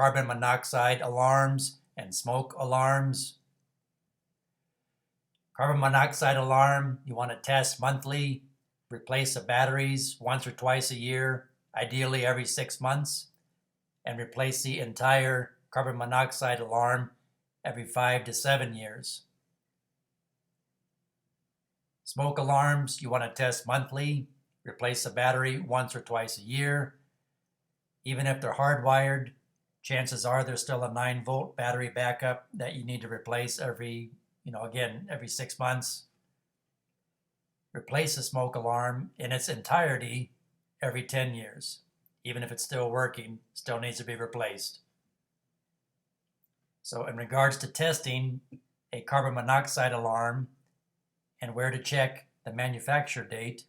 carbon monoxide alarms and smoke alarms. Carbon monoxide alarm, you want to test monthly, replace the batteries once or twice a year, ideally every 6 months, and replace the entire carbon monoxide alarm every 5 to 7 years. Smoke alarms, you want to test monthly, replace the battery once or twice a year. Even if they're hardwired, chances are there's still a 9-volt battery backup that you need to replace every 6 months. Replace the smoke alarm in its entirety every 10 years. Even if it's still working, still needs to be replaced. So in regards to testing a carbon monoxide alarm and where to check the manufacture date,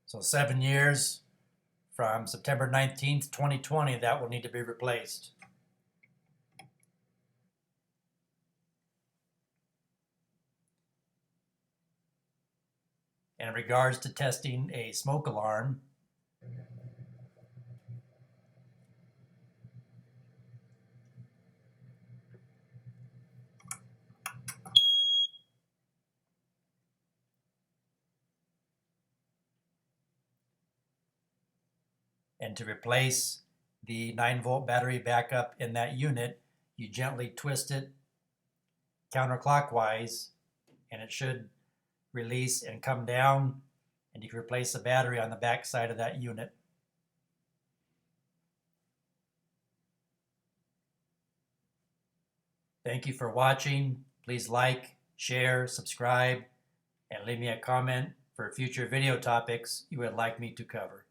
so 7 years from September 19th, 2020, that will need to be replaced. In regards to testing a smoke alarm, and to replace the 9-volt battery backup in that unit, you gently twist it counterclockwise and it should release and come down, and you can replace the battery on the back side of that unit. Thank you for watching. Please like, share, subscribe, and leave me a comment for future video topics you would like me to cover.